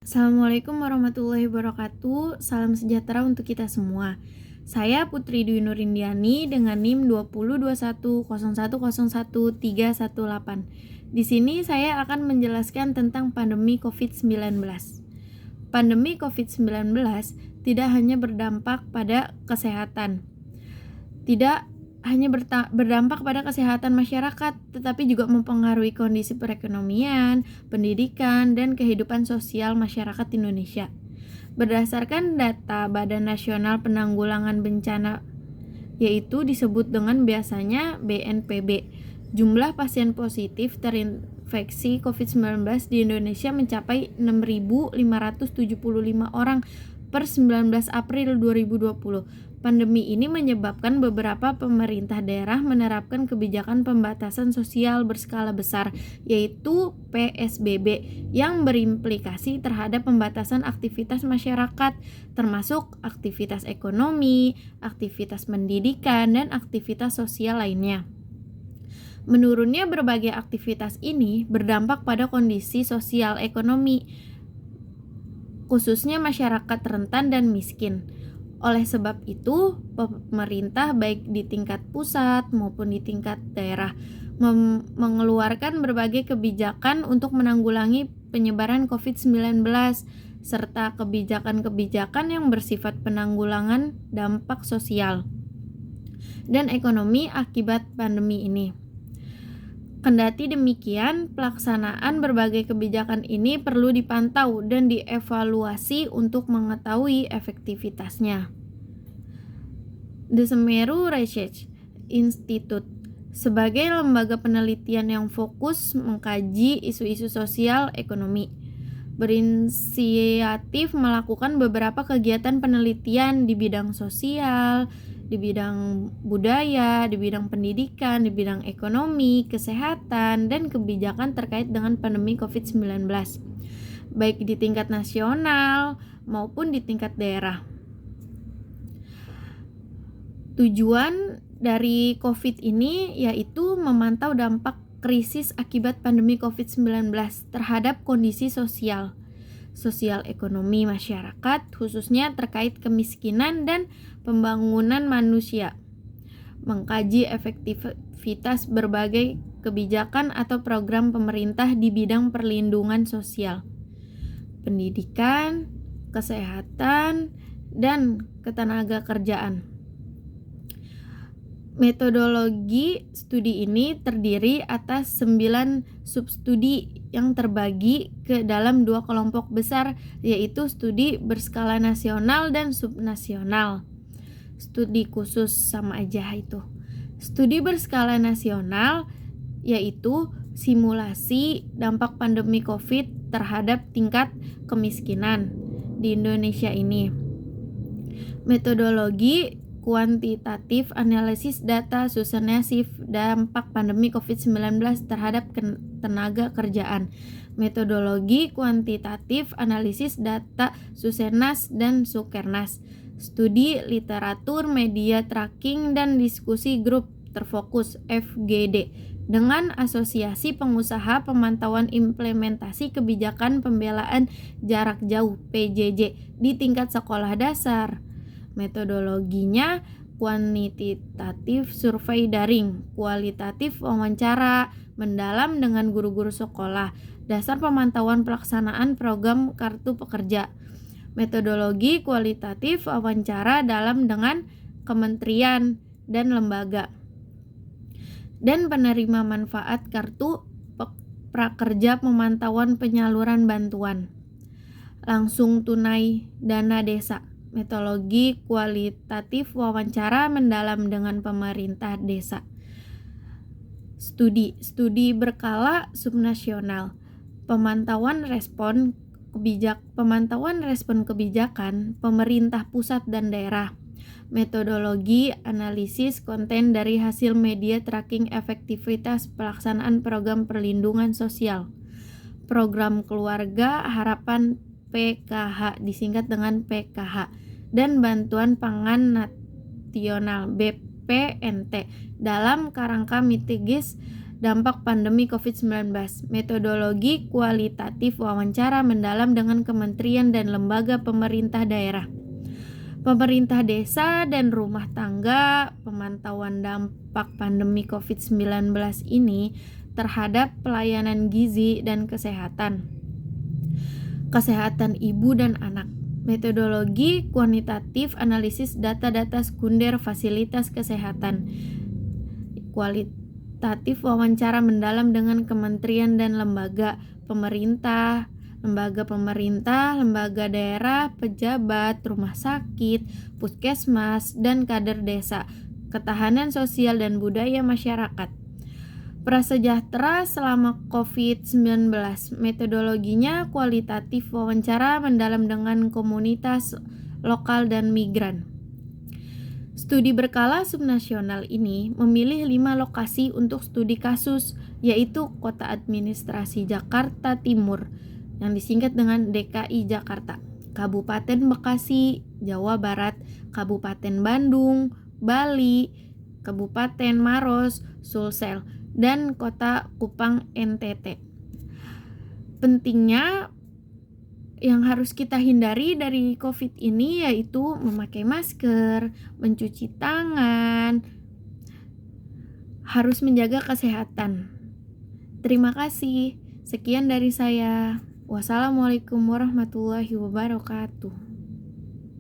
Assalamualaikum warahmatullahi wabarakatuh. Salam sejahtera untuk kita semua. Saya Putri Dwi Nurindiani dengan NIM 202101011318. Di sini saya akan menjelaskan tentang pandemi COVID-19. Pandemi COVID-19 tidak hanya berdampak pada kesehatan. Tidak hanya berdampak pada kesehatan masyarakat, tetapi juga mempengaruhi kondisi perekonomian, pendidikan, dan kehidupan sosial masyarakat Indonesia. Berdasarkan data Badan Nasional Penanggulangan Bencana, yaitu disebut dengan biasanya BNPB, jumlah pasien positif terinfeksi COVID-19 di Indonesia mencapai 6.575 orang per 19 April 2020. Pandemi ini menyebabkan beberapa pemerintah daerah menerapkan kebijakan pembatasan sosial berskala besar, yaitu PSBB, yang berimplikasi terhadap pembatasan aktivitas masyarakat, termasuk aktivitas ekonomi, aktivitas pendidikan, dan aktivitas sosial lainnya. Menurunnya berbagai aktivitas ini berdampak pada kondisi sosial ekonomi, khususnya masyarakat rentan dan miskin. Oleh sebab itu, pemerintah baik di tingkat pusat maupun di tingkat daerah mengeluarkan berbagai kebijakan untuk menanggulangi penyebaran COVID-19 serta kebijakan-kebijakan yang bersifat penanggulangan dampak sosial dan ekonomi akibat pandemi ini. Kendati demikian, pelaksanaan berbagai kebijakan ini perlu dipantau dan dievaluasi untuk mengetahui efektivitasnya. The Semeru Research Institute sebagai lembaga penelitian yang fokus mengkaji isu-isu sosial ekonomi, berinisiatif melakukan beberapa kegiatan penelitian di bidang sosial, di bidang budaya, di bidang pendidikan, di bidang ekonomi, kesehatan, dan kebijakan terkait dengan pandemi COVID-19, baik di tingkat nasional maupun di tingkat daerah. Tujuan dari COVID ini yaitu memantau dampak krisis akibat pandemi COVID-19 terhadap kondisi sosial ekonomi masyarakat, khususnya terkait kemiskinan dan pembangunan manusia. Mengkaji efektivitas berbagai kebijakan atau program pemerintah di bidang perlindungan sosial, pendidikan, kesehatan, dan ketenagakerjaan. Metodologi studi ini terdiri atas 9 substudi yang terbagi ke dalam 2 kelompok besar, yaitu studi berskala nasional dan subnasional. Studi khusus sama aja itu. Studi berskala nasional yaitu simulasi dampak pandemi COVID terhadap tingkat kemiskinan di Indonesia ini. Metodologi kuantitatif analisis data susenatif dampak pandemi COVID-19 terhadap tenaga kerjaan. Metodologi kuantitatif analisis data Susenas dan Sukernas. Studi literatur media tracking dan diskusi grup terfokus FGD dengan Asosiasi Pengusaha Pemantauan Implementasi Kebijakan Pembelaan Jarak Jauh PJJ di tingkat sekolah dasar. Metodologinya kuantitatif survei daring, kualitatif wawancara mendalam dengan guru-guru sekolah, dasar pemantauan pelaksanaan program Kartu Pekerja. Metodologi kualitatif wawancara dalam dengan kementerian dan lembaga, dan penerima manfaat Kartu Prakerja pemantauan penyaluran bantuan langsung tunai dana desa. Metodologi kualitatif wawancara mendalam dengan pemerintah desa. Studi berkala subnasional, pemantauan respon kebijakan pemerintah pusat dan daerah. Metodologi analisis konten dari hasil media tracking efektivitas pelaksanaan program perlindungan sosial. Program Keluarga Harapan PKH disingkat dengan PKH, dan Bantuan Pangan Nasional BPNT dalam kerangka mitigasi dampak pandemi COVID-19. Metodologi kualitatif wawancara mendalam dengan kementerian dan lembaga pemerintah daerah, pemerintah desa dan rumah tangga. Pemantauan dampak pandemi COVID-19 ini terhadap pelayanan gizi dan kesehatan ibu dan anak. Metodologi kuantitatif analisis data-data sekunder fasilitas kesehatan. Kualitatif wawancara mendalam dengan kementerian dan lembaga pemerintah, lembaga daerah, pejabat, rumah sakit, puskesmas, dan kader desa, ketahanan sosial dan budaya masyarakat. Prasejahtera selama COVID-19. Metodologinya kualitatif wawancara mendalam dengan komunitas lokal dan migran. Studi berkala subnasional ini memilih 5 lokasi untuk studi kasus, yaitu Kota Administrasi Jakarta Timur yang disingkat dengan DKI Jakarta, Kabupaten Bekasi, Jawa Barat, Kabupaten Bandung, Bali, Kabupaten Maros, Sulsel, dan Kota Kupang NTT. Pentingnya yang harus kita hindari dari COVID ini yaitu memakai masker, mencuci tangan, harus menjaga kesehatan. Terima kasih. Sekian dari saya. Wassalamualaikum warahmatullahi wabarakatuh.